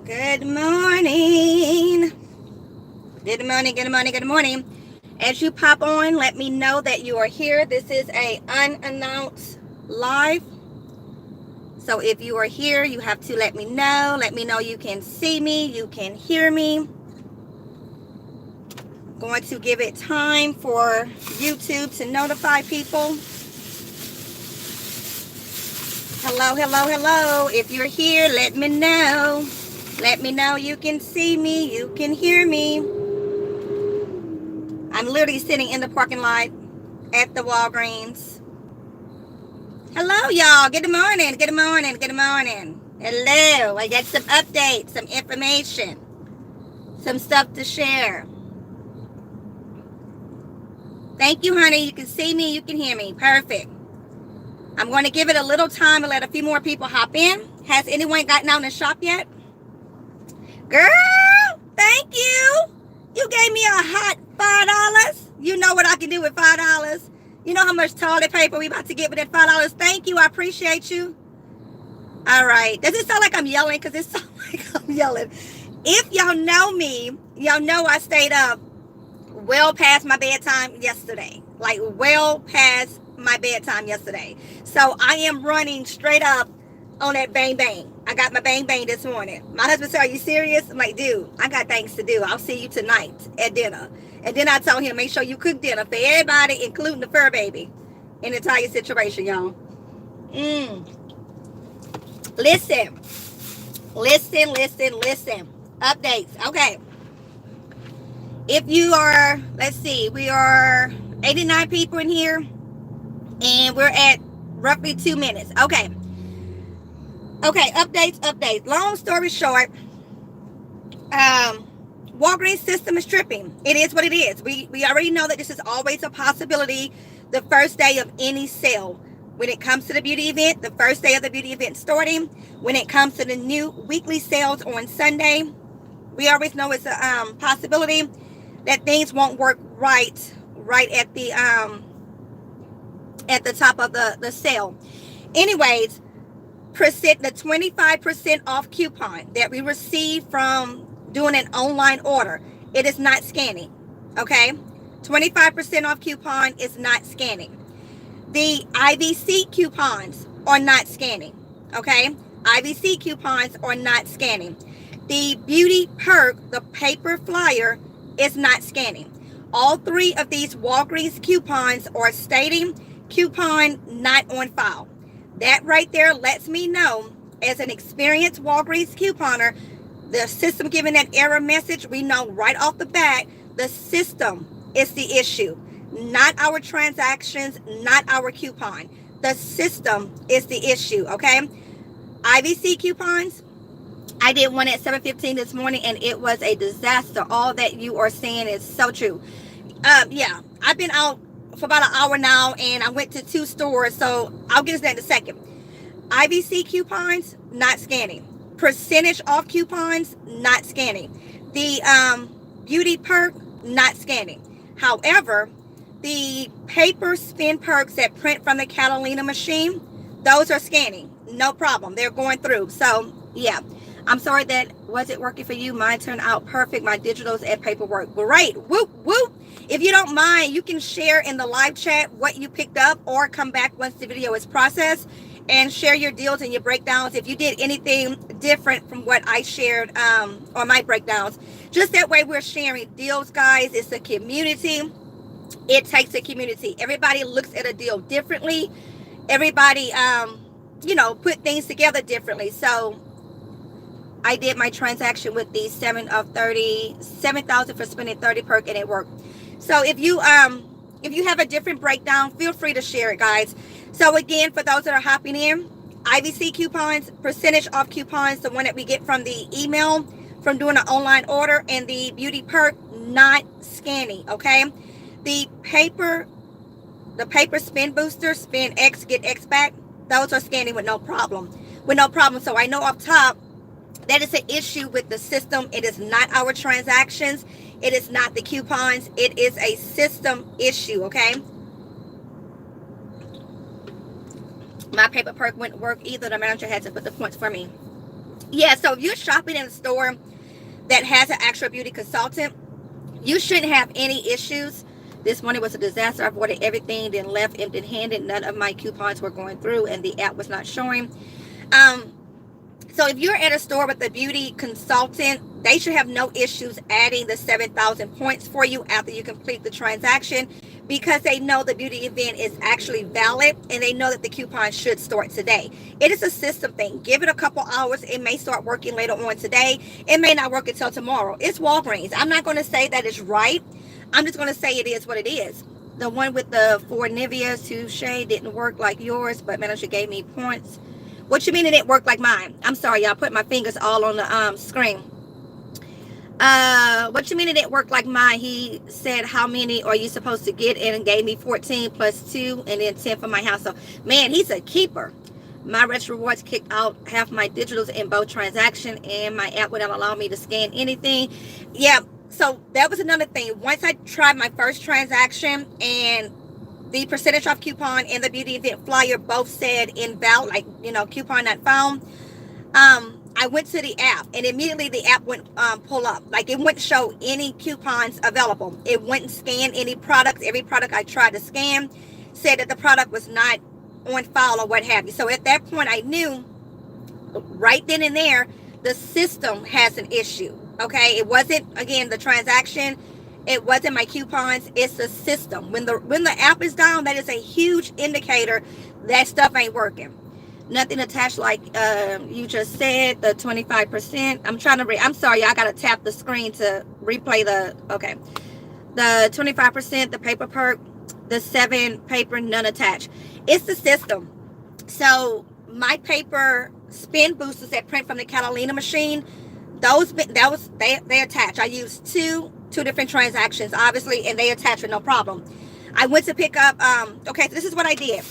Good morning. Good morning, good morning, good morning. As you pop on, let me know that you are here. This is a unannounced live. So if you are here, you have to let me know. Let me know you can see me, you can hear me. Going to give it time for YouTube to notify people. Hello, hello, hello. If you're here, let me know. Let me know you can see me, you can hear me. I'm literally sitting in the parking lot at the Walgreens. Hello, y'all. Good morning. Good morning. Good morning. Hello. I got some updates, some information, some stuff to share. Thank you, honey. You can see me. You can hear me. Perfect. I'm going to give it a little time and let a few more people hop in. Has anyone gotten out and shop yet? Girl, thank you. You gave me a hot $5. You know what I can do with $5. You know how much toilet paper we about to get with that $5. Thank you. I appreciate you. All right. Does it sound like I'm yelling? Because it sounds like I'm yelling. If y'all know me, y'all know I stayed up well past my bedtime yesterday. Like well past my bedtime yesterday. So I am running straight up on that bang bang. I got my bang bang this morning. My husband said, "Are you serious?" I'm like, "Dude, I got things to do. I'll see you tonight at dinner." And then I told him, make sure you cook dinner for everybody, including the fur baby, in the entire situation, y'all. Listen. Updates. Okay. If you are, let's see, we are 89 people in here, and we're at roughly 2 minutes. Okay. Okay, updates. Long story short, Walgreens system is tripping. It is what it is. We already know that this is always a possibility the first day of any sale. When it comes to the beauty event, the first day of the beauty event starting. When it comes to the new weekly sales on Sunday, we always know it's a possibility that things won't work right at the top of the sale. Anyways, the 25% off coupon that we received from doing an online order, it is not scanning. Okay, 25% off coupon is not scanning. The IVC coupons are not scanning. Okay, IVC coupons are not scanning. The beauty perk, the paper flyer, is not scanning. All three of these Walgreens coupons are stating coupon not on file. That right there lets me know, as an experienced Walgreens couponer, the system giving that error message, we know right off the bat, the system is the issue. Not our transactions, not our coupon. The system is the issue, okay? IVC coupons, I did one at 7:15 this morning, and it was a disaster. All that you are saying is so true. Yeah, I've been out for about an hour now, and I went to 2 stores, so I'll get into that in a second. IVC coupons, not scanning. Percentage off coupons, not scanning. The beauty perk, not scanning. However, the paper spin perks that print from the Catalina machine, those are scanning. No problem. They're going through. So, yeah. I'm sorry that wasn't working for you. Mine turned out perfect. My digitals and paperwork. Great. Whoop, whoop. If you don't mind, you can share in the live chat what you picked up, or come back once the video is processed and share your deals and your breakdowns. If you did anything different from what I shared on my breakdowns, just that way we're sharing deals, guys. It's a community. It takes a community. Everybody looks at a deal differently. Everybody, put things together differently. So I did my transaction with the 7,000 for spending 30 perk, and it worked. So if you have a different breakdown, feel free to share it, guys. So again, for those that are hopping in, IVC coupons, percentage off coupons, the one that we get from the email from doing an online order, and the beauty perk, not scanning. Okay, the paper spin booster, spin X, get X back, those are scanning with no problem. So I know off top that is an issue with the system. It is not our transactions. It is not the coupons. It is a system issue, okay? My paper perk wouldn't work either. The manager had to put the points for me. Yeah, so if you're shopping in a store that has an actual beauty consultant, you shouldn't have any issues. This morning was a disaster. I ordered everything, then left empty-handed. None of my coupons were going through, and the app was not showing. Um, so if you're at a store with a beauty consultant, they should have no issues adding the 7,000 points for you after you complete the transaction, because they know the beauty event is actually valid and they know that the coupon should start today. It is a system thing. Give it a couple hours. It may start working later on today. It may not work until tomorrow. It's Walgreens. I'm not going to say that it's right. I'm just going to say it is what it is. The one with the 4 Niveas Touche didn't work like yours, but manager gave me points. What you mean it didn't work like mine? I'm sorry, y'all. Put my fingers all on the screen. What you mean it didn't work like mine? He said, how many are you supposed to get? And gave me 14 plus 2 and then 10 for my house. So, man, he's a keeper. My Retro Rewards kicked out half my digitals in both transaction, and my app wouldn't allow me to scan anything. Yeah, so that was another thing. Once I tried my first transaction and the percentage off coupon and the beauty event flyer both said invalid, like, coupon not found. I went to the app and immediately the app wouldn't pull up. Like, it wouldn't show any coupons available. It wouldn't scan any products. Every product I tried to scan said that the product was not on file or what have you. So at that point, I knew right then and there the system has an issue. Okay, it wasn't, again, the transaction. It wasn't my coupons. It's the system. When the app is down, that is a huge indicator that stuff ain't working. Nothing attached, like you just said, the 25%. I'm trying to read. I'm sorry, I gotta tap the screen to replay okay. The 25%, the paper perk, the 7 paper, none attached. It's the system. So my paper spin boosters that print from the Catalina machine, they attach. I used two different transactions, obviously, and they attach with no problem. I went to pick up, okay, so this is what I did.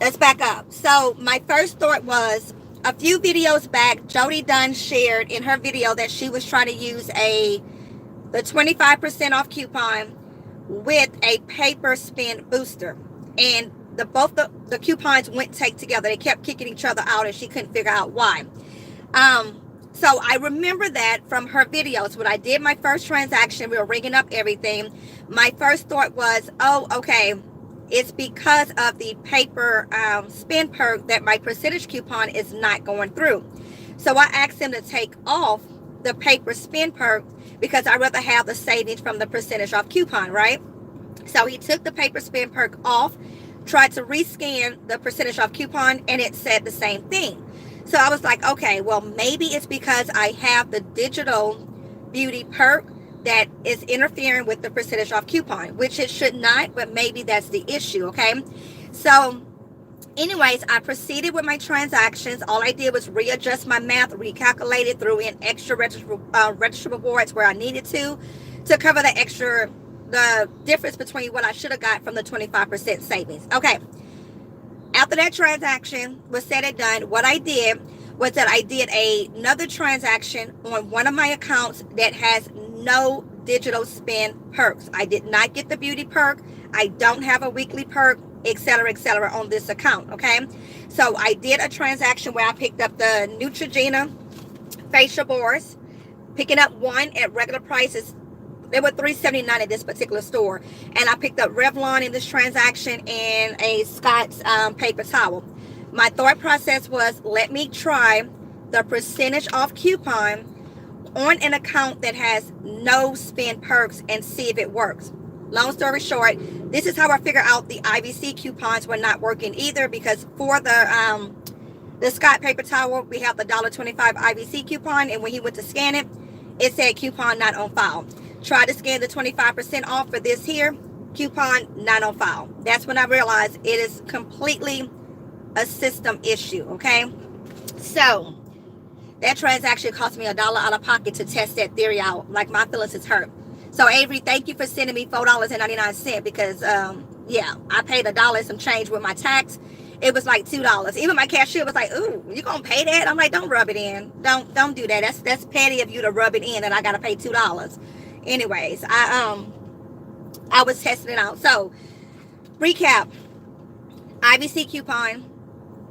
Let's back up. So my first thought was, a few videos back, Jody Dunn shared in her video that she was trying to use the 25% off coupon with a paper spin booster. And both the coupons wouldn't take together. They kept kicking each other out and she couldn't figure out why. So I remember that from her videos. When I did my first transaction, we were ringing up everything. My first thought was, oh, okay, it's because of the paper spin perk that my percentage coupon is not going through. So I asked him to take off the paper spin perk because I'd rather have the savings from the percentage off coupon, right? So he took the paper spin perk off, tried to rescan the percentage off coupon, and it said the same thing. So I was like, okay, well, maybe it's because I have the digital beauty perk that is interfering with the percentage off coupon, which it should not, but maybe that's the issue, okay? So anyways, I proceeded with my transactions. All I did was readjust my math, recalculated, threw in extra register rewards where I needed to cover the difference between what I should have got from the 25% savings. Okay. After that transaction was said and done, what I did was that I did another transaction on one of my accounts that has no digital spin perks. I did not get the beauty perk. I don't have a weekly perk, etc., on this account, okay? So I did a transaction where I picked up the Neutrogena facial bars, picking up one at regular prices. They were $3.79 at this particular store. And I picked up Revlon in this transaction and a Scott's paper towel. My thought process was, let me try the percentage off coupon on an account that has no spin perks and see if it works. Long story short, this is how I figured out the IVC coupons were not working either, because for the Scott paper towel, we have the $1.25 IVC coupon, and when he went to scan it, it said coupon not on file. Try to scan the 25% off for this here, coupon not on file. That's when I realized it is completely a system issue, okay? So that transaction cost me $1 out of pocket to test that theory out. Like, my feelings is hurt. So Avery, thank you for sending me $4.99 because yeah, I paid $1 and some change with my tax. It was like $2. Even my cashier was like, "Ooh, you gonna pay that?" I'm like, "Don't rub it in. Don't do that. That's petty of you to rub it in, and I gotta pay $2." Anyways, I was testing it out. So recap: IVC coupon,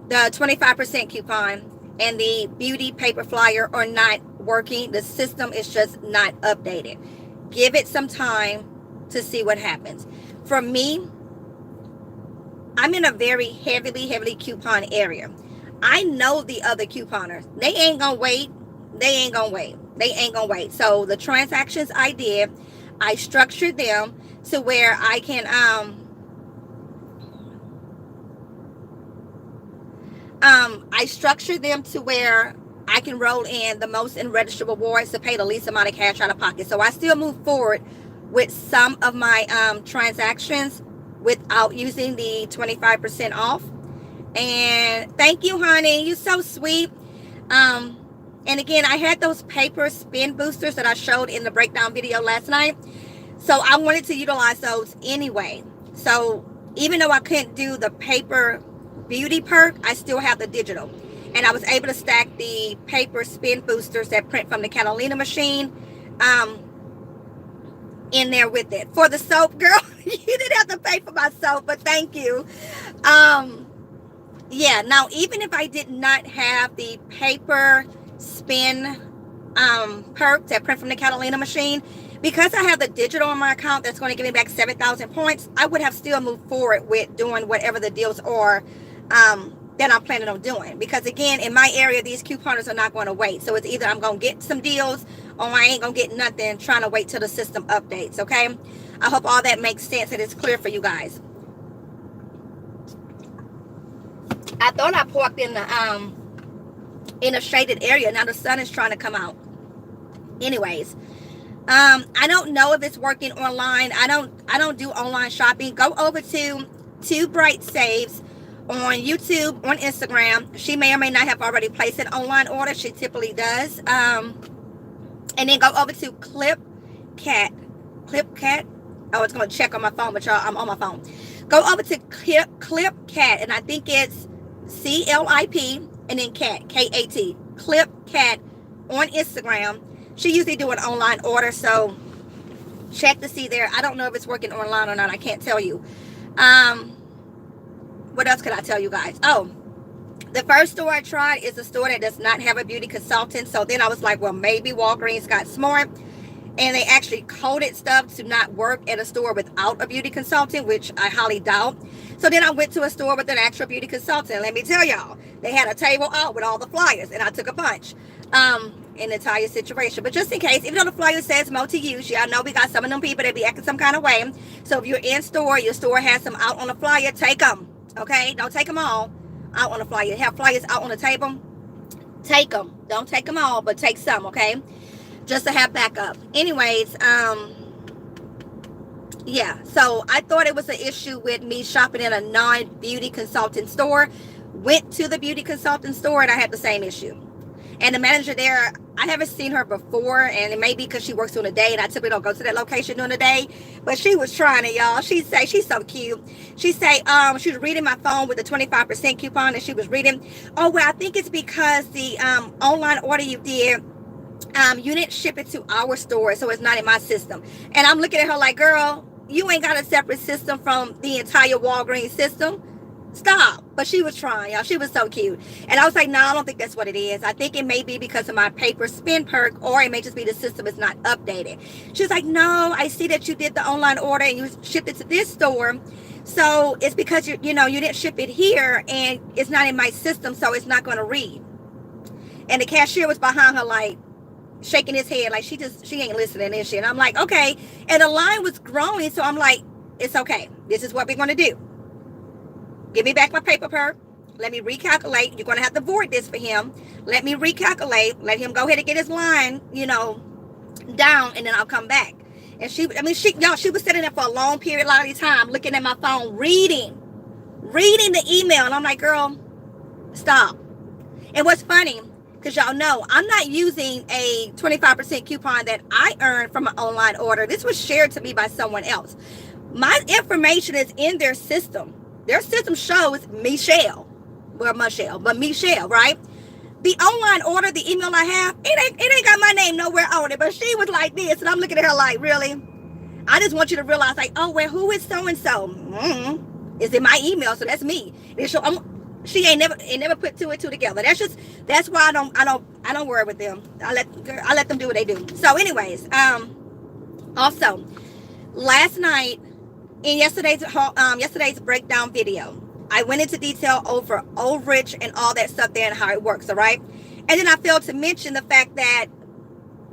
the 25% coupon, and the beauty paper flyer are not working. The system is just not updated. Give it some time to see what happens. For me, I'm in a very heavily coupon area. I know the other couponers. They ain't gonna wait. They ain't gonna wait. They ain't gonna wait. So the transactions I did, I structured them to where I can I structured them to where I can roll in the most in registered rewards to pay the least amount of cash out of pocket. So I still move forward with some of my transactions without using the 25% off. And thank you, honey. You're so sweet. And again, I had those paper spin boosters that I showed in the breakdown video last night. So I wanted to utilize those anyway. So even though I couldn't do the paper beauty perk, I still have the digital. And I was able to stack the paper spin boosters that print from the Catalina machine in there with it. For the soap, girl, you didn't have to pay for my soap, but thank you. Yeah, now even if I did not have the paper spin perk that print from the Catalina machine, because I have the digital on my account that's going to give me back 7,000 points, I would have still moved forward with doing whatever the deals are that I'm planning on doing. Because again, in my area, these couponers are not going to wait. So it's either I'm going to get some deals or I ain't going to get nothing trying to wait till the system updates, okay? I hope all that makes sense and it's clear for you guys. I thought I parked in a shaded area. Now the sun is trying to come out. Anyways, I don't know if it's working online. I don't do online shopping. Go over to Two Bright Saves on YouTube, on Instagram. She may or may not have already placed an online order. She typically does. And then go over to Clipcat. Oh, it's going to check on my phone, but y'all, I'm on my phone. Go over to Clipcat, and I think it's CLIP and then cat, KAT. Clipcat on Instagram. She usually do an online order, so check to see there. I don't know if it's working online or not. I can't tell you. What else could I tell you guys? Oh, the first store I tried is a store that does not have a beauty consultant. So then I was like, well, maybe Walgreens got smart and they actually coded stuff to not work at a store without a beauty consultant, which I highly doubt. So then I went to a store with an actual beauty consultant. Let me tell y'all, they had a table out with all the flyers, and I took a bunch in the entire situation. But just in case, even though the flyer says multi-use, y'all know we got some of them people that be acting some kind of way. So if you're in store, your store has some out on the flyer, take them. Okay? Don't take them all out on the flyer. Have flyers out on the table, take them. Don't take them all, but take some, okay? Just to have backup. Anyways, yeah, so I thought it was an issue with me shopping in a non-beauty consultant store. Went to the beauty consultant store and I had the same issue. And the manager there, I haven't seen her before, and it may be because she works during the day and I typically don't go to that location during the day, but she was trying it, y'all. She say, she's so cute. She say, she was reading my phone with the 25% coupon, and she was reading, oh, well, I think it's because the online order you did, you didn't ship it to our store, so it's not in my system. And I'm looking at her like, girl, you ain't got a separate system from the entire Walgreens system. Stop. But she was trying, y'all. She was so cute. And I was like, no, I don't think that's what it is. I think it may be because of my paper spin perk, or it may just be the system is not updated. She's like, no, I see that you did the online order and you shipped it to this store. So it's because you didn't ship it here and it's not in my system, so it's not going to read. And the cashier was behind her like shaking his head like she ain't listening and shit. And I'm like, okay. And the line was growing, so I'm like, it's okay. This is what we're going to do. Give me back my paper perk. Let me recalculate. You're going to have to void this for him. Let me recalculate. Let him go ahead and get his line, down, and then I'll come back. And she was sitting there for a long period, a lot of the time, looking at my phone, reading the email. And I'm like, girl, stop. And what's funny, because y'all know, I'm not using a 25% coupon that I earned from an online order. This was shared to me by someone else. My information is in their system. Their system shows Michelle, right? The online order, the email I have, it ain't got my name nowhere on it, but she was like this, and I'm looking at her like, really? I just want you to realize, like, oh, well, who is so-and-so? It's in my email, so that's me. She ain't never put two and two together. That's why I don't worry with them. I let them do what they do. So anyways, also last night in yesterday's breakdown video, I went into detail over overage and all that stuff there and how it works, all right? And then I failed to mention the fact that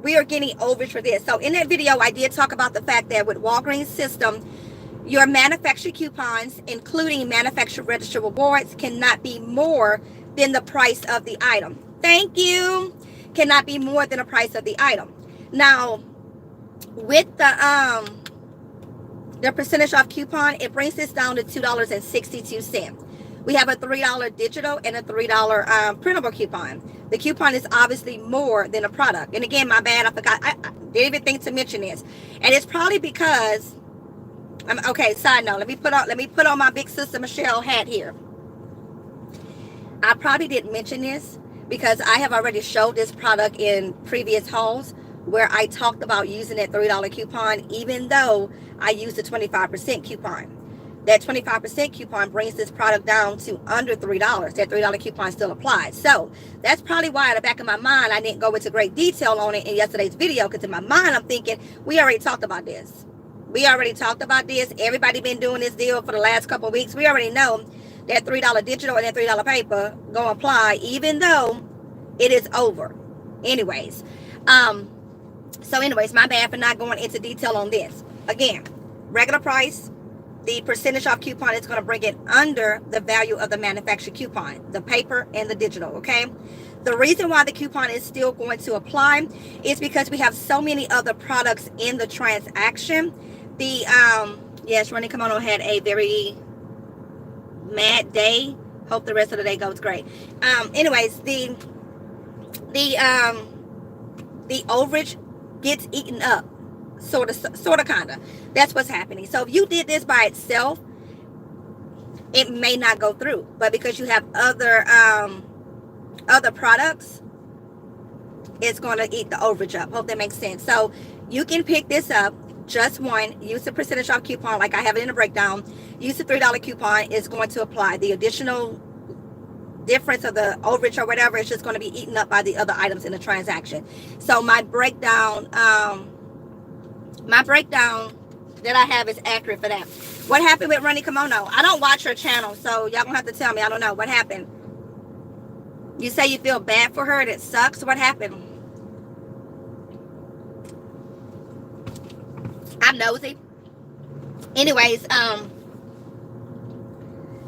we are getting overage for this. So in that video, I did talk about the fact that with Walgreens system, your manufacturer coupons, including manufacturer registered rewards, cannot be more than the price of the item. Thank you. Cannot be more than the price of the item. Now, with the percentage off coupon, it brings this down to $2.62. We have a $3 digital and a $3 printable coupon. The coupon is obviously more than a product. And again, my bad, I forgot. I didn't even think to mention this. And it's probably because, okay, side note, let me put on my big sister Michelle hat here. I probably didn't mention this because I have already showed this product in previous hauls where I talked about using that $3 coupon, even though I used the 25% coupon. That 25% coupon brings this product down to under $3. That $3 coupon still applies. So that's probably why in the back of my mind, I didn't go into great detail on it in yesterday's video, because in my mind, I'm thinking, we already talked about this. We already talked about this. Everybody been doing this deal for the last couple of weeks. We already know that $3 digital and that $3 paper gonna apply, even though it is over. Anyways, my bad for not going into detail on this. Again, regular price. The percentage off coupon is going to bring it under the value of the manufacturer coupon, the paper and the digital, okay? The reason why the coupon is still going to apply is because we have so many other products in the transaction. Yes, Ronnie Kimono had a very mad day. Hope the rest of the day goes great. Anyways, the overage gets eaten up. Sort of, kind of. That's what's happening. So if you did this by itself, it may not go through. But because you have other products, it's going to eat the overage up. Hope that makes sense. So you can pick this up, just one. Use the percentage off coupon like I have it in the breakdown. Use the $3 coupon. It's going to apply. The additional difference of the overage or whatever is just going to be eaten up by the other items in the transaction. So my breakdown that I have is accurate for that. What happened with Ronnie Kimono? I don't watch her channel, so y'all gonna have to tell me. I don't know what happened. You say you feel bad for her and it sucks. What happened? I'm nosy. Anyways,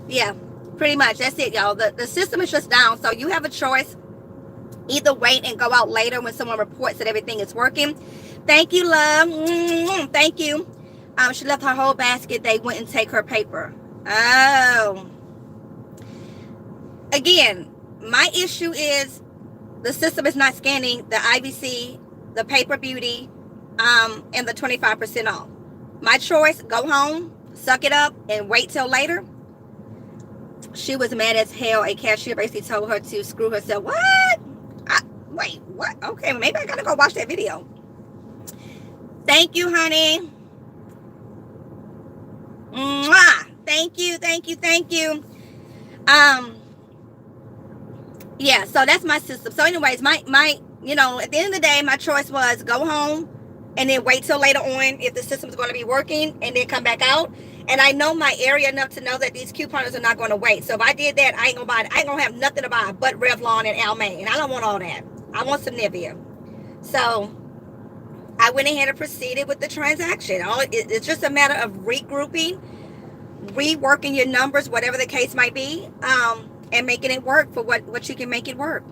yeah, pretty much that's it, y'all. The system is just down, so you have a choice. Either wait and go out later when someone reports that everything is working. Thank you, love. Thank you. She left her whole basket. They wouldn't take her paper. Oh. Again, my issue is the system is not scanning the IBC, the Paper Beauty, and the 25% off. My choice, go home, suck it up, and wait till later. She was mad as hell. A cashier basically told her to screw herself. What? Wait, what? Okay, maybe I gotta go watch that video. Thank you, honey. Mwah. Thank you. Yeah, so that's my system. So anyways, my at the end of the day, my choice was go home and then wait till later on if the system's going to be working and then come back out. And I know my area enough to know that these couponers are not going to wait. So if I did that, I ain't gonna buy it. I ain't gonna have nothing to buy but Revlon and Almay. And I don't want all that. I want some Nivea. So I went ahead and proceeded with the transaction. It's just a matter of regrouping, reworking your numbers, whatever the case might be, and making it work for what you can make it work.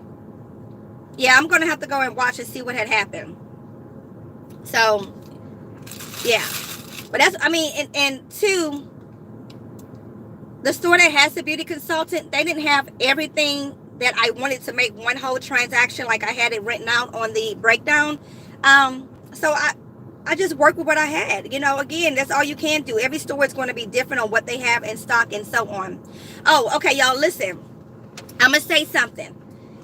Yeah, I'm going to have to go and watch and see what had happened. So, yeah. But that's, and two, the store that has the beauty consultant, they didn't have everything that I wanted to make one whole transaction like I had it written out on the breakdown. So I just worked with what I had. Again, that's all you can do. Every store is going to be different on what they have in stock and so on. Oh, okay, y'all, listen. I'm going to say something.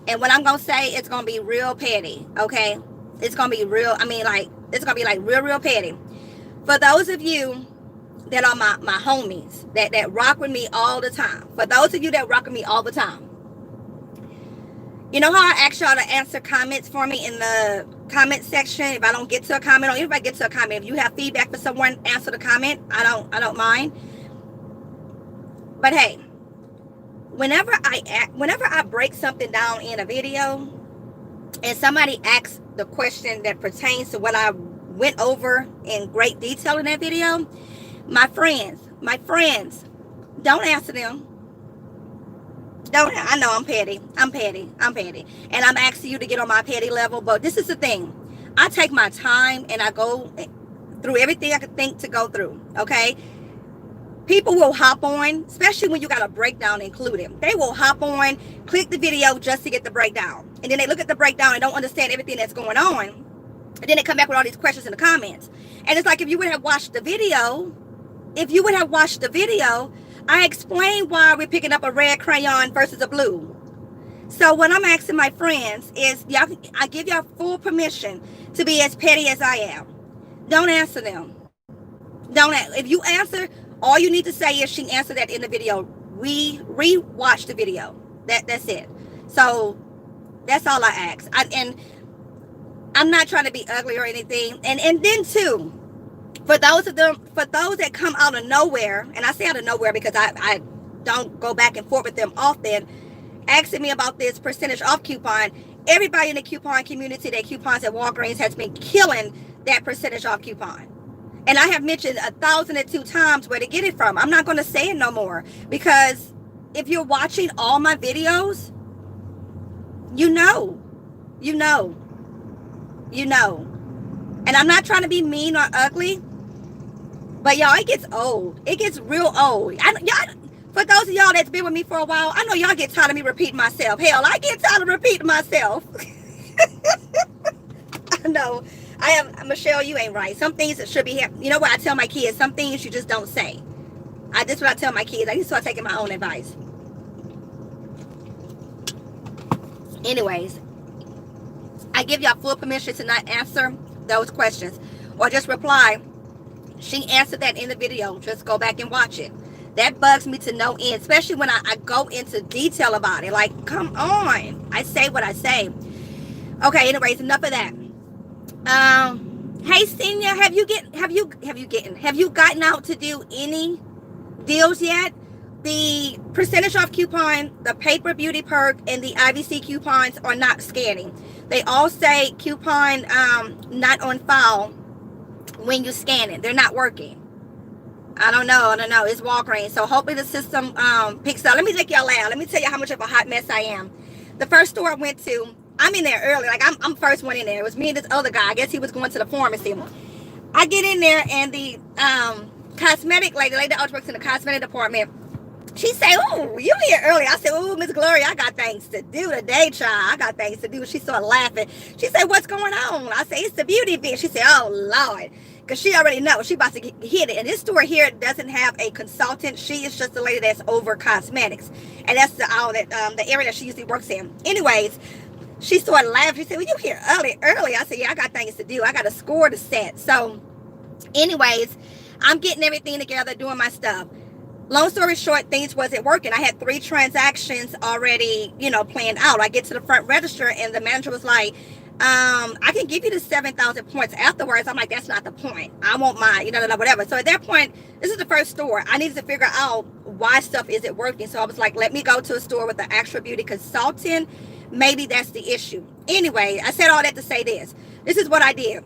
And what I'm going to say, it's going to be real petty, okay? It's going to be real, it's going to be like real petty. For those of you that are my homies that rock with me all the time. For those of you that rock with me all the time, you know how I ask y'all to answer comments for me in the comment section? If I don't get to a comment, or if I get to a comment, if you have feedback for someone, answer the comment. I don't mind. But hey, whenever I break something down in a video and somebody asks the question that pertains to what I went over in great detail in that video, my friends, don't answer them. Don't. I know I'm petty. I'm petty. And I'm asking you to get on my petty level. But this is the thing. I take my time and I go through everything I could think to go through. Okay. People will hop on, especially when you got a breakdown included. They will hop on, click the video just to get the breakdown. And then they look at the breakdown and don't understand everything that's going on. And then they come back with all these questions in the comments. And it's like, if you would have watched the video, I explained why we're picking up a red crayon versus a blue. So what I'm asking my friends is, I give y'all full permission to be as petty as I am. Don't answer them. If you answer, all you need to say is she answered that in the video. We re-watch the video. That's it. So that's all I ask. And I'm not trying to be ugly or anything. And then too, for those that come out of nowhere, and I say out of nowhere because I don't go back and forth with them often, asking me about this percentage off coupon. Everybody in the coupon community that coupons at Walgreens has been killing that percentage off coupon. And I have mentioned 1,002 times where to get it from. I'm not going to say it no more, because if you're watching all my videos, you know. And I'm not trying to be mean or ugly, but y'all, it gets old. It gets real old. For those of y'all that's been with me for a while, I know y'all get tired of me repeating myself. Hell, I get tired of repeating myself. I know. Michelle, you ain't right. Some things that should be happening. You know what I tell my kids? Some things you just don't say. That's what I tell my kids. I need to start taking my own advice. Anyways, I give y'all full permission to not answer those questions or just reply, she answered that in the video. Just go back and watch it. That bugs me to no end, especially when I go into detail about it. Like, come on. I say what I say. Okay, anyways, enough of that. Hey senior, have you gotten out to do any deals yet? The percentage off coupon, the paper beauty perk, and the IVC coupons are not scanning. They all say coupon not on file when you scan it. They're not working. I don't know. It's Walgreens. So hopefully the system picks up. Let me take y'all out. Let me tell you how much of a hot mess I am. The first store I went to, I'm in there early. Like, I'm first one in there. It was me and this other guy. I guess he was going to the pharmacy. I get in there, and the cosmetic lady that works in the cosmetic department, she say, "Oh, you here early?" I said, "Oh, Miss Gloria, I got things to do today, child. I got things to do." She started laughing. She said, "What's going on?" I said, "It's the beauty event." She said, "Oh, Lord." Because she already knows she about to hit it. And this store here doesn't have a consultant. She is just the lady that's over cosmetics. And that's the area that she usually works in. Anyways, she started laughing. She said, "Well, you here early." I said, "Yeah, I got things to do. I got a score to set." So anyways, I'm getting everything together, doing my stuff. Long story short, things wasn't working. I had 3 transactions already, planned out. I get to the front register, and the manager was like, I can give you the 7,000 points afterwards. I'm like, that's not the point. I want my, whatever. So at that point, this is the first store. I needed to figure out why stuff isn't working. So I was like, let me go to a store with an actual beauty consultant. Maybe that's the issue. Anyway, I said all that to say this. This is what I did.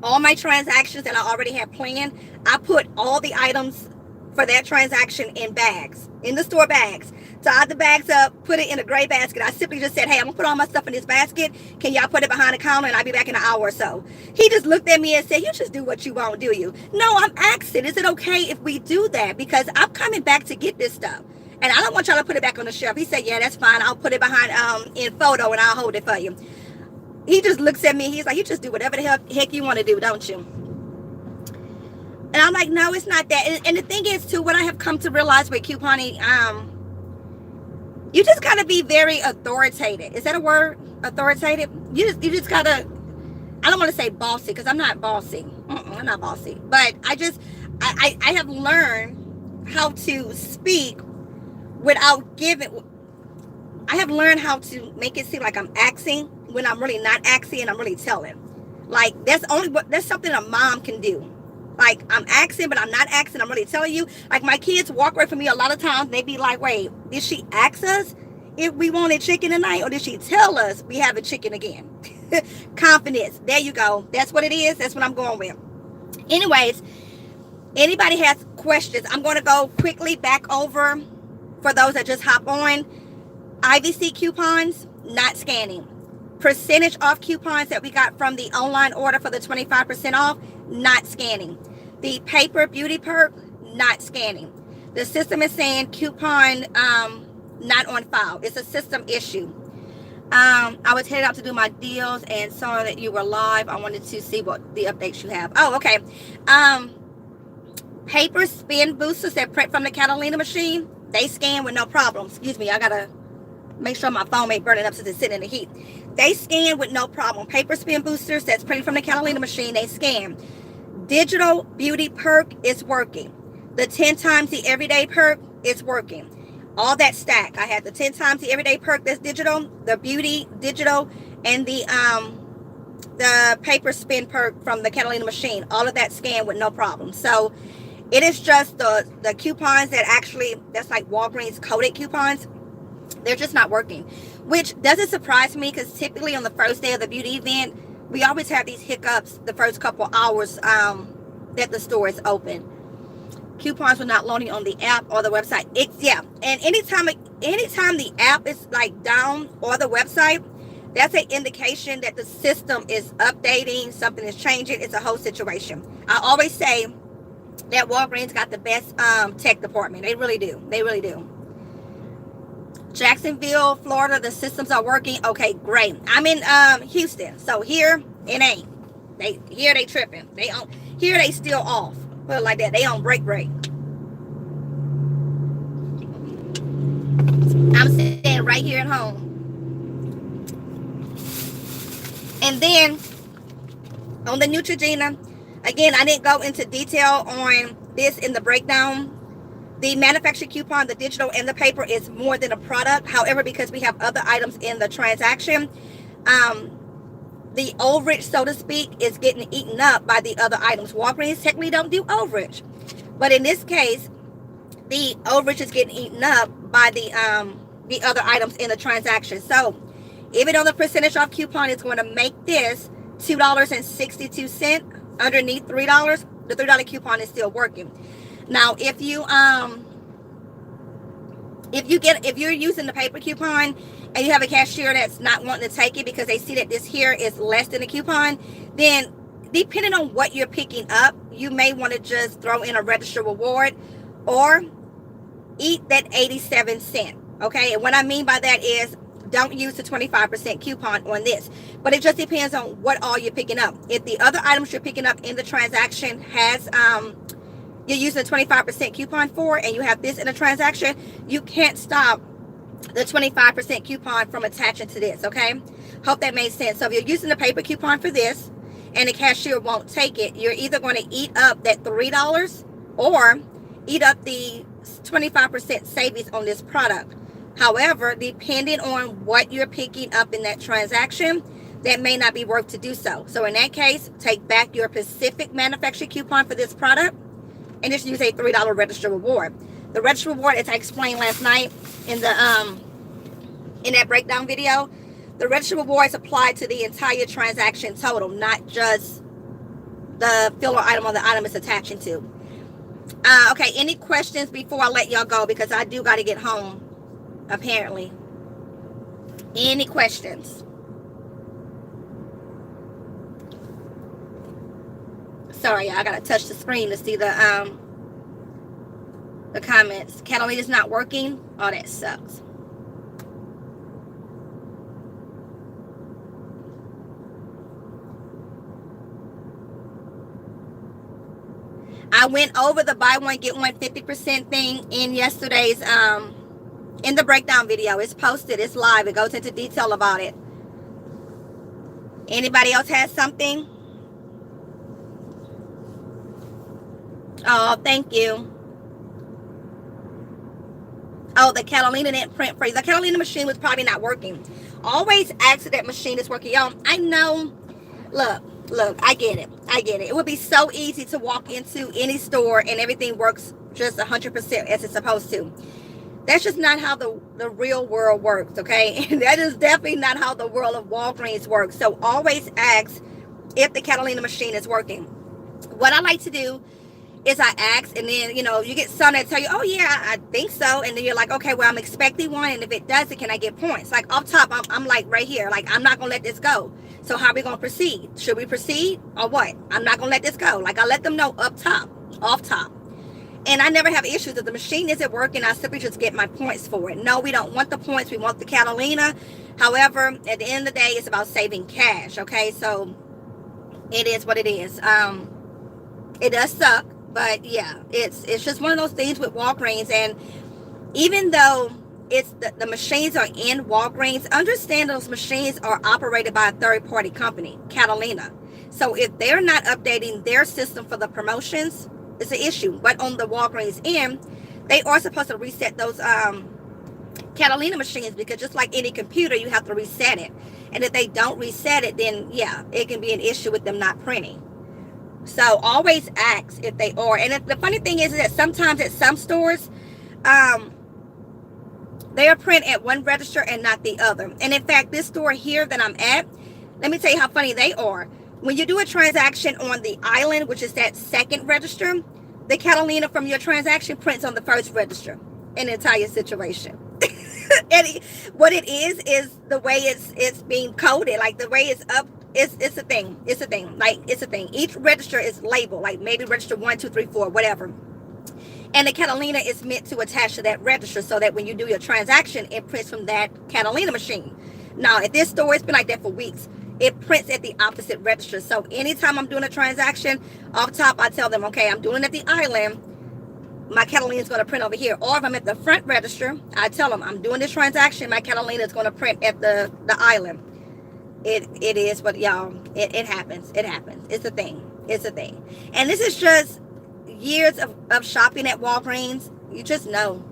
All my transactions that I already had planned, I put all the items for that transaction in bags, in the store bags. Tied the bags up, put it in a gray basket. I simply just said, "Hey, I'm gonna put all my stuff in this basket. Can y'all put it behind the counter, and I'll be back in an hour or so." He just looked at me and said, "You just do what you want, do you?" No, I'm asking, is it okay if we do that? Because I'm coming back to get this stuff, and I don't want y'all to put it back on the shelf. He said, "Yeah, that's fine. I'll put it behind in photo, and I'll hold it for you." He just looks at me. He's like, "You just do whatever the heck you want to do, don't you?" And I'm like, "No, it's not that." And the thing is, too, what I have come to realize with couponing, you just gotta be very authoritative. Is that a word? Authoritative? You just gotta, I don't want to say bossy, because I'm not bossy. I'm not bossy. But I have learned how to speak without giving. I have learned how to make it seem like I'm acting when I'm really not acting and I'm really telling. Like that's something a mom can do. Like I'm acting, but I'm not acting. I'm really telling you. Like my kids walk away from me a lot of times. They be like, "Wait, did she ask us if we wanted chicken tonight, or did she tell us we have a chicken again?" Confidence. There you go. That's what it is. That's what I'm going with. Anyways, anybody has questions? I'm going to go quickly back over for those that just hop on. IVC coupons, not scanning. Percentage off coupons that we got from the online order for the 25% off, not scanning. The paper beauty perk, not scanning. The system is saying coupon not on file. It's a system issue. I was headed out to do my deals and saw that you were live. I wanted to see what the updates you have. Oh, okay. Paper spin boosters that print from the Catalina machine, they scan with no problem. Excuse me, I gotta make sure my phone ain't burning up since it's sitting in the heat. They scan with no problem. Paper spin boosters that's printed from the Catalina machine, they scan. Digital beauty perk is working. The 10 times the everyday perk is working. All that stack. I had the 10 times the everyday perk that's digital, the beauty digital, and the paper spin perk from the Catalina machine. All of that scan with no problem. So it is just the coupons that actually, that's like Walgreens coded coupons. They're just not working, which doesn't surprise me because typically on the first day of the beauty event, we always have these hiccups the first couple hours that the store is open. Coupons were not loading on the app or the website. Yeah, and anytime the app is like down or the website, that's an indication that the system is updating, something is changing. It's a whole situation. I always say that Walgreens got the best tech department. They really do. They really do. Jacksonville, Florida, the systems are working. Okay, great. I'm in Houston, so here it ain't. They tripping. Here they still off. Put it like that. They on break. I'm staying right here at home. And then on the Neutrogena, again, I didn't go into detail on this in the breakdown. The manufacturer coupon, the digital and the paper is more than a product. However, because we have other items in the transaction, the overage, so to speak, is getting eaten up by the other items. Walgreens technically don't do overage. But in this case, the overage is getting eaten up by the other items in the transaction. So even though the percentage off coupon is going to make this $2.62 underneath $3, the $3 coupon is still working. Now, if you're using the paper coupon and you have a cashier that's not wanting to take it because they see that this here is less than the coupon, then depending on what you're picking up, you may want to just throw in a register reward or eat that 87 cents. Okay, and what I mean by that is don't use the 25% coupon on this, but it just depends on what all you're picking up. If the other items you're picking up in the transaction has you're using a 25% coupon for, and you have this in a transaction, you can't stop the 25% coupon from attaching to this. Okay, hope that made sense. So if you're using the paper coupon for this and the cashier won't take it, you're either going to eat up that $3 or eat up the 25% savings on this product. However, depending on what you're picking up in that transaction, that may not be worth to do so. So in that case, take back your Pacific manufacturer coupon for this product and just use a $3 register reward. The register reward, as I explained last night in the in that breakdown video, the register reward is applied to the entire transaction total, not just the filler item or the item it's attaching to. Okay, any questions before I let y'all go, because I do got to get home apparently. Any questions? Sorry, I gotta touch the screen to see the comments. Catalina's not working. Oh, that sucks. I went over the buy one get one 50% thing in yesterday's in the breakdown video. It's posted, it's live, it goes into detail about it. Anybody else has something? Oh, thank you. Oh, the Catalina didn't print for you. The Catalina machine was probably not working. Always ask if that machine is working. Y'all, I know. Look, look, I get it. I get it. It would be so easy to walk into any store and everything works just 100% as it's supposed to. That's just not how the real world works, okay? That is definitely not how the world of Walgreens works. So always ask if the Catalina machine is working. What I like to do is I ask, and then, you know, you get some that tell you, oh yeah, I think so. And then you're like, okay, well, I'm expecting one. And if it doesn't, can I get points? Like off top, I'm like right here, like I'm not going to let this go. So how are we going to proceed? Should we proceed or what? I'm not going to let this go. Like I let them know up top, off top. And I never have issues. If the machine isn't working, I simply just get my points for it. No, we don't want the points. We want the Catalina. However, at the end of the day, it's about saving cash. Okay, so it is what it is. It does suck, but yeah, it's just one of those things with Walgreens. And even though it's the machines are in Walgreens, understand those machines are operated by a third-party company, Catalina. So if they're not updating their system for the promotions, it's an issue. But on the Walgreens end, they are supposed to reset those Catalina machines, because just like any computer, you have to reset it. And if they don't reset it, then yeah, it can be an issue with them not printing. So always ask if they are. And the funny thing is that sometimes at some stores, they are print at one register and not the other. And in fact, this store here that I'm at, let me tell you how funny they are. When you do a transaction on the island, which is that second register, the Catalina from your transaction prints on the first register. An entire situation. And what it is the way it's being coded, like the way it's up. It's a thing. It's a thing. Like it's a thing. Each register is labeled, like maybe register 1, 2, 3, 4, whatever. And the Catalina is meant to attach to that register so that when you do your transaction, it prints from that Catalina machine. Now, at this store, it's been like that for weeks. It prints at the opposite register. So anytime I'm doing a transaction, off top, I tell them, okay, I'm doing it at the island. My Catalina is going to print over here. Or if I'm at the front register, I tell them I'm doing this transaction. My Catalina is going to print at the island. It is, but y'all, it happens. It happens. It's a thing. It's a thing. And this is just years of shopping at Walgreens. You just know.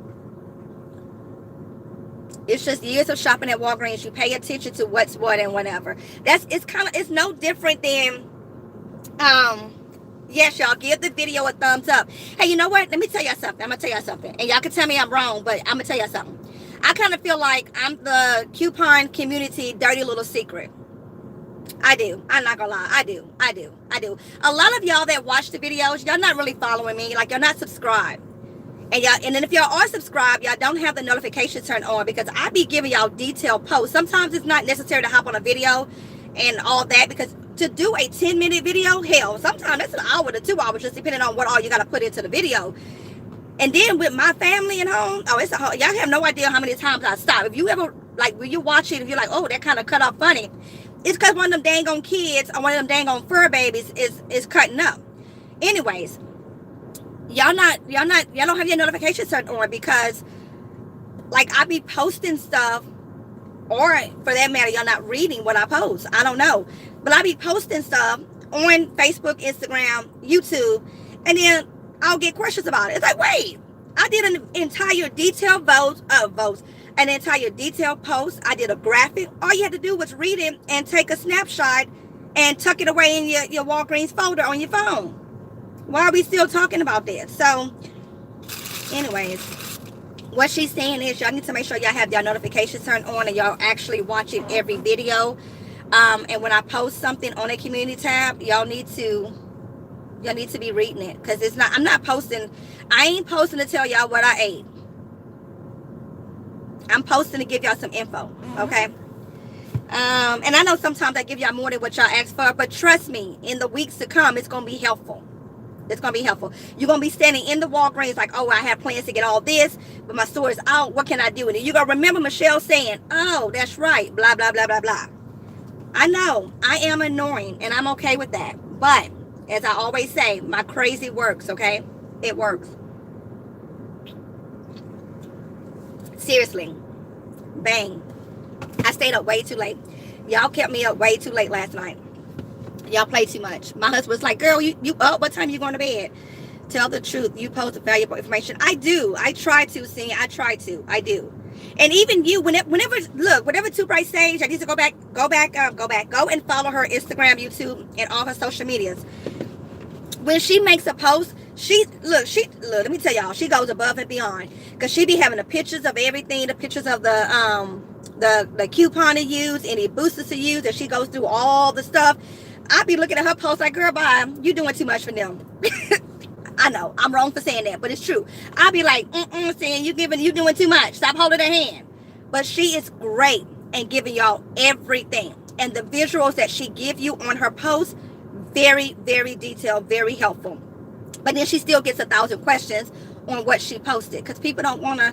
It's just years of shopping at Walgreens. You pay attention to what's what and whatever. It's no different than yes, y'all, give the video a thumbs up. Hey, you know what? Let me tell y'all something. I'm gonna tell y'all something. And y'all can tell me I'm wrong, but I'm gonna tell y'all something. I kind of feel like I'm the coupon community dirty little secret. I do. I'm not gonna lie. I do. A lot of y'all that watch the videos, y'all not really following me. Like, you're not subscribed. And then if y'all are subscribed, y'all don't have the notifications turned on, because I be giving y'all detailed posts. Sometimes it's not necessary to hop on a video and all that, because to do a 10-minute video, hell, sometimes that's an hour to 2 hours, just depending on what all you got to put into the video. And then with my family at home, oh, it's a whole, y'all have no idea how many times I stop. If you ever, like, when you watch it, if you're like, oh, that kind of cut off funny, it's because one of them dang on kids or one of them dang on fur babies is cutting up. Anyways, y'all don't have your notifications turned on, because like I be posting stuff, or for that matter, y'all not reading what I post. I don't know, but I be posting stuff on Facebook, Instagram, YouTube, and then I'll get questions about it. It's like, wait, I did an entire detailed an entire detailed post. I did a graphic. All you had to do was read it and take a snapshot and tuck it away in your Walgreens folder on your phone. Why are we still talking about this? So, anyways, what she's saying is y'all need to make sure y'all have y'all notifications turned on and y'all actually watching every video. And when I post something on a community tab, y'all need to be reading it, because it's not. I ain't posting to tell y'all what I ate. I'm posting to give y'all some info, okay? And I know sometimes I give y'all more than what y'all ask for, but trust me, in the weeks to come, it's gonna be helpful. It's gonna be helpful. You're gonna be standing in the Walgreens like, oh, I have plans to get all this, but my store is out. What can I do? And you're gonna remember Michelle saying, oh, that's right, blah blah blah blah blah. I know I am annoying, and I'm okay with that. But as I always say, my crazy works, okay? It works. Seriously. Bang. I stayed up way too late. Y'all kept me up way too late last night. Y'all played too much. My husband was like, girl, you up? What time you going to bed? Tell the truth. You post valuable information. I do. I try to, see. I try to. I do. And even you, whenever look, whenever Too Bright Sage, I need to go and follow her Instagram, YouTube, and all her social medias. When she makes a post, let me tell y'all, she goes above and beyond, because she be having the pictures of everything, the pictures of the coupon to use, any boosters to use, and she goes through all the stuff. I be looking at her post like, girl, bye, you doing too much for them. I know I'm wrong for saying that, but it's true. I'll be like, saying you doing too much. Stop holding her hand. But she is great and giving y'all everything, and the visuals that she give you on her posts, very, very detailed, very helpful. But then she still gets 1,000 questions on what she posted, because people don't want to.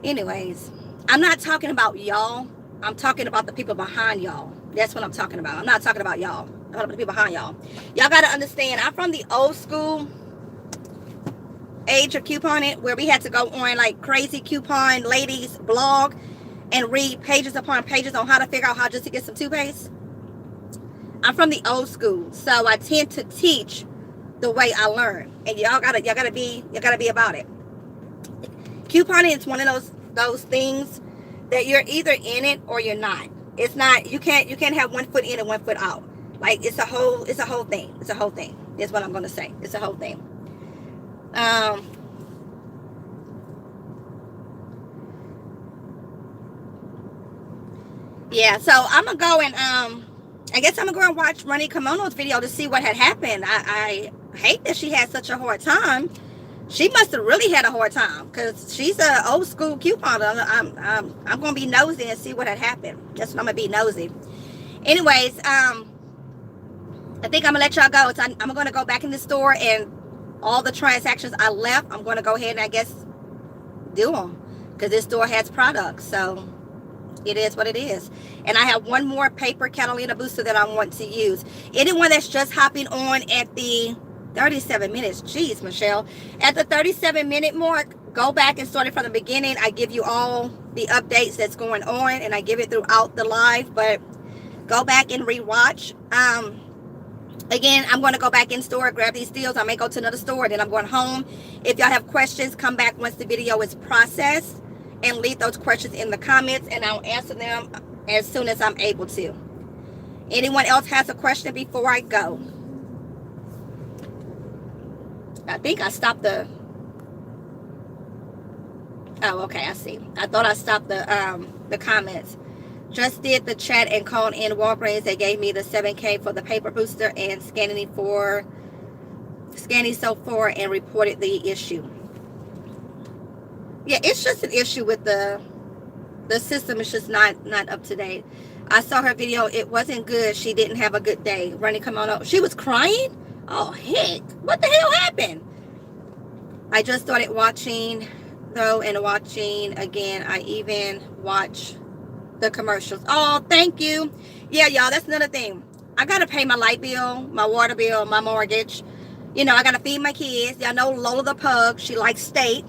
Anyways, I'm not talking about y'all. I'm talking about the people behind y'all. That's what I'm talking about. I'm not talking about y'all. I'm talking about the people behind y'all. Y'all got to understand, I'm from the old school age of couponing, where we had to go on like crazy coupon ladies blog and read pages upon pages on how to figure out how just to get some toothpaste. I'm from the old school, so I tend to teach the way I learn, and y'all gotta be about it. Couponing is one of those things that you're either in it or you're not. It's not, you can't have one foot in and one foot out. Like it's a whole thing. It's a whole thing. That's what I'm gonna say. It's a whole thing. Yeah, so I'm gonna go and I guess I'm gonna go and watch Ronnie Kimono's video to see what had happened. I hate that she had such a hard time. She must have really had a hard time, because she's an old school couponer. I'm gonna be nosy and see what had happened. That's what I'm gonna be nosy. Anyways, I think I'm gonna let y'all go. I'm gonna go back in the store, and all the transactions I left, I'm gonna go ahead and I guess do them, because this store has products. So it is what it is. And I have one more paper Catalina booster that I want to use. Anyone that's just hopping on at the 37 minutes, geez, Michelle, at the 37-minute mark, go back and start it from the beginning. I give you all the updates that's going on, and I give it throughout the live, but go back and rewatch. Again, I'm going to go back in store, grab these deals. I may go to another store, then I'm going home. If y'all have questions, come back once the video is processed and leave those questions in the comments, and I'll answer them as soon as I'm able to. Anyone else has a question before I go? I think I stopped the... Oh, okay, I see. I thought I stopped the comments. Just did the chat and called in Walgreens. They gave me the 7K for the paper booster and scanning so far, and reported the issue. Yeah, it's just an issue with the system. It's just not up to date. I saw her video. It wasn't good. She didn't have a good day. Ronnie Kimono. She was crying? Oh, heck. What the hell happened? I just started watching, though, and watching again. I even watch the commercials. Oh, thank you. Yeah, y'all, that's another thing. I got to pay my light bill, my water bill, my mortgage. You know, I got to feed my kids. Y'all know Lola the pug. She likes steak.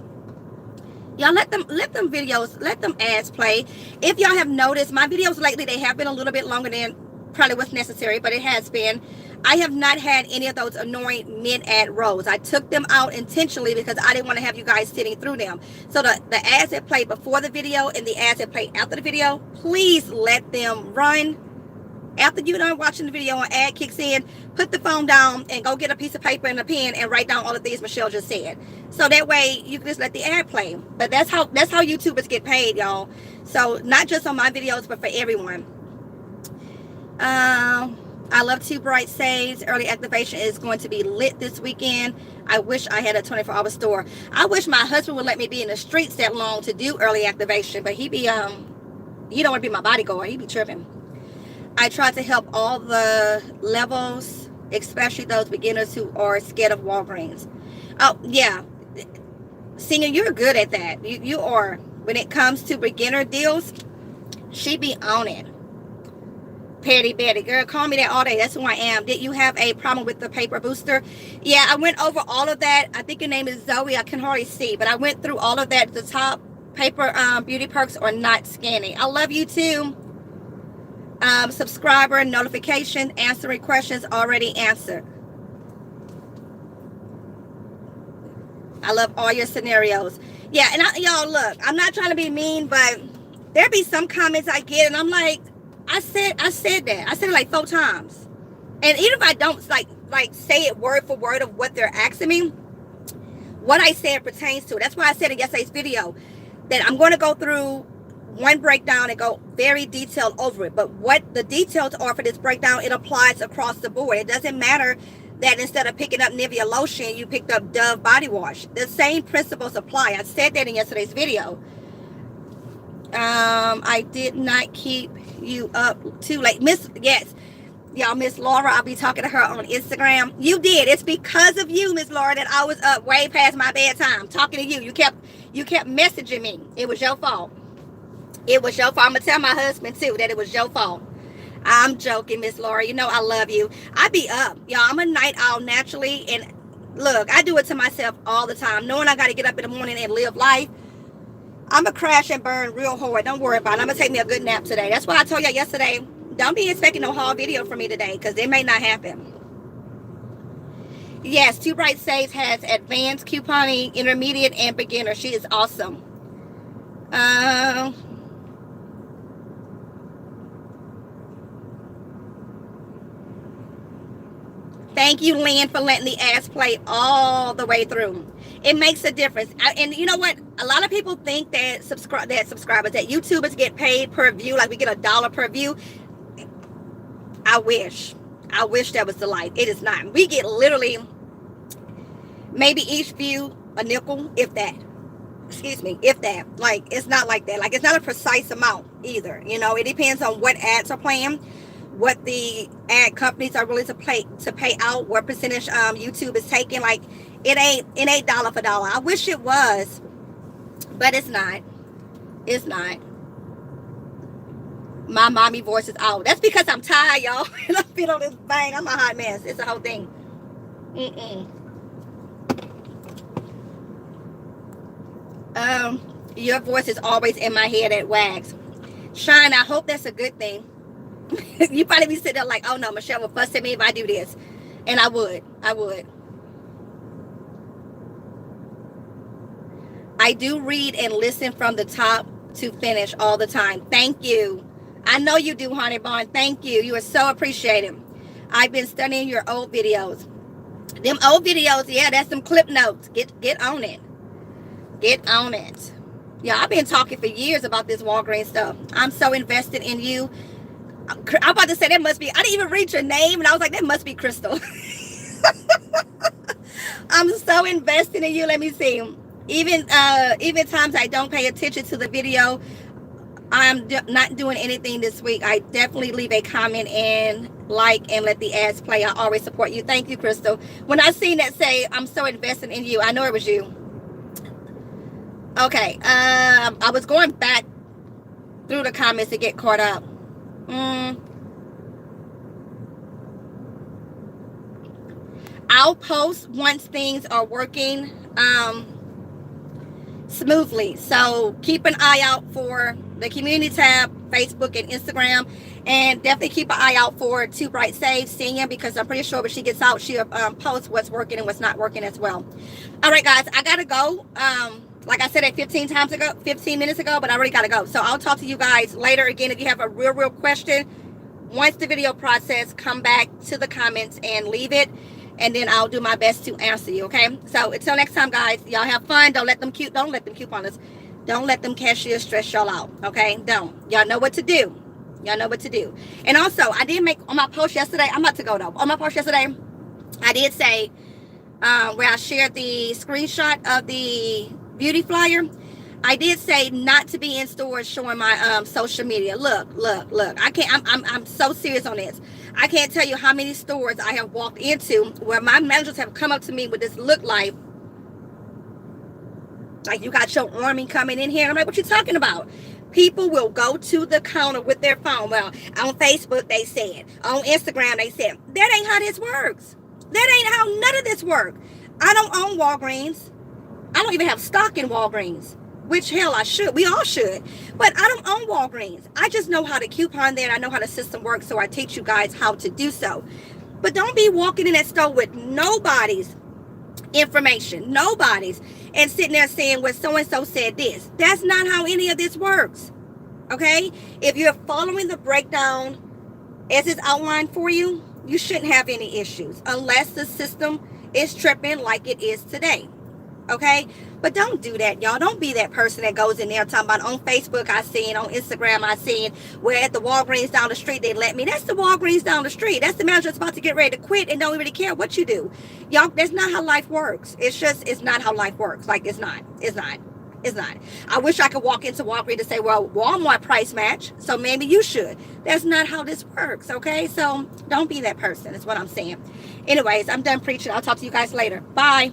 Y'all let them videos, let them ads play. If y'all have noticed, my videos lately, they have been a little bit longer than probably what's necessary, but it has been. I have not had any of those annoying mid-ad rows. I took them out intentionally because I didn't want to have you guys sitting through them. So the ads that play before the video and the ads that play after the video, please let them run. After you're done watching the video and ad kicks in, put the phone down and go get a piece of paper and a pen and write down all the things Michelle just said. So that way you can just let the ad play. But that's how YouTubers get paid, y'all. So not just on my videos, but for everyone. I love Too Bright Sage. Early activation is going to be lit this weekend. I wish I had a 24-hour store. I wish my husband would let me be in the streets that long to do early activation, but he don't want to be my bodyguard. He be tripping. I try to help all the levels, especially those beginners who are scared of Walgreens. Oh, yeah. Senior, you're good at that. You are. When it comes to beginner deals, she be on it. Petty Betty, girl, call me that all day. That's who I am. Did you have a problem with the paper booster? Yeah, I went over all of that. I think your name is Zoe. I can hardly see, but I went through all of that. The top paper beauty perks are not scanning. I love you too. Subscriber notification, answering questions already answered. I love all your scenarios. Yeah, and y'all, look, I'm not trying to be mean, but there be some comments I get, and I'm like, I said that. I said it like 4 times. And even if I don't like say it word for word of what they're asking me, what I said pertains to it. That's why I said in yesterday's video that I'm going to go through one breakdown and go very detailed over it. But what the details are for this breakdown, it applies across the board. It doesn't matter that instead of picking up Nivea lotion, you picked up Dove body wash. The same principles apply. I said that in yesterday's video. I did not keep you up too late. Yes. Y'all, Miss Laura, I'll be talking to her on Instagram. You did. It's because of you, Miss Laura, that I was up way past my bedtime talking to you. You kept messaging me. It was your fault. It was your fault. I'm going to tell my husband, too, that it was your fault. I'm joking, Miss Laura. You know I love you. I be up. Y'all, I'm a night owl naturally. And look, I do it to myself all the time. Knowing I got to get up in the morning and live life. I'm going to crash and burn real hard. Don't worry about it. I'm going to take me a good nap today. That's why I told y'all yesterday, don't be expecting no haul video from me today, because it may not happen. Yes, Too Bright Saves has advanced couponing, intermediate, and beginner. She is awesome. Thank you, Lynn, for letting the ads play all the way through. It makes a difference. And you know what? A lot of people think that that YouTubers get paid per view, like we get $1 per view. I wish that was the life. It is not. We get literally maybe each view a nickel, if that. Excuse me, if that. Like, it's not like that. Like, it's not a precise amount either. You know, it depends on what ads are playing, what the ad companies are willing to pay out, what percentage YouTube is taking. Like, it ain't dollar for dollar. I wish it was, but it's not. It's not. My mommy voice is out. That's because I'm tired, y'all. And I feel on this bang. I'm a hot mess. It's a whole thing. Your voice is always in my head at Wags. Shine, I hope that's a good thing. You probably be sitting there like, oh no, Michelle will fuss at me if I do this. And I would. I do read and listen from the top to finish all the time. Thank you. I know you do, Honey Bond. Thank you. You are so appreciated. I've been studying your old videos. Them old videos, yeah, that's some clip notes. Get on it. Get on it. Yeah, I've been talking for years about this Walgreens stuff. I'm so invested in you. I'm about to say that must be, I didn't even read your name, and I was like, that must be Crystal. I'm so invested in you. Let me see. Even times I don't pay attention to the video, I'm not doing anything this week. I definitely leave a comment and like and let the ads play. I always support you. Thank you, Crystal. When I seen that say, I'm so invested in you, I know it was you. Okay. I was going back through the comments to get caught up. I'll post once things are working smoothly. So keep an eye out for the community tab, Facebook and Instagram, and definitely keep an eye out for Too Bright Saves Senior, because I'm pretty sure when she gets out, she'll post what's working and what's not working as well. All right, guys, I gotta go. Like I said it 15 minutes ago, but I already gotta go. So I'll talk to you guys later. Again, if you have a real question, once the video process, come back to the comments and leave it, and then I'll do my best to answer you. Okay. So until next time, guys, y'all have fun. Don't let them couponers. Don't let them cashiers stress y'all out. Okay. Don't. Y'all know what to do. Y'all know what to do. And also, I did make on my post yesterday. I'm about to go though. On my post yesterday, I did say where I shared the screenshot of the beauty flyer. I did say not to be in stores showing my social media. Look. I can't. I'm so serious on this. I can't tell you how many stores I have walked into where my managers have come up to me with this look like you got your army coming in here. I'm like, what you talking about? People will go to the counter with their phone. Well, on Facebook they said, on Instagram they said. That ain't how this works. That ain't how none of this works. I don't own Walgreens. I don't even have stock in Walgreens. Which, hell, I should. We all should. But I don't own Walgreens. I just know how to coupon there. I know how the system works, so I teach you guys how to do so. But don't be walking in that store with nobody's information. Nobody's. And sitting there saying, well, so-and-so said this. That's not how any of this works. Okay? If you're following the breakdown as it's outlined for you, you shouldn't have any issues unless the system is tripping like it is today. Okay? But don't do that, y'all. Don't be that person that goes in there talking about on Facebook I seen, on Instagram I seen, where at the Walgreens down the street they let me. That's the Walgreens down the street. That's the manager that's about to get ready to quit and don't really care what you do. Y'all, that's not how life works. It's not how life works. Like, it's not. I wish I could walk into Walgreens and say, well, Walmart price match, so maybe you should. That's not how this works, okay? So don't be that person, is what I'm saying. Anyways, I'm done preaching. I'll talk to you guys later. Bye.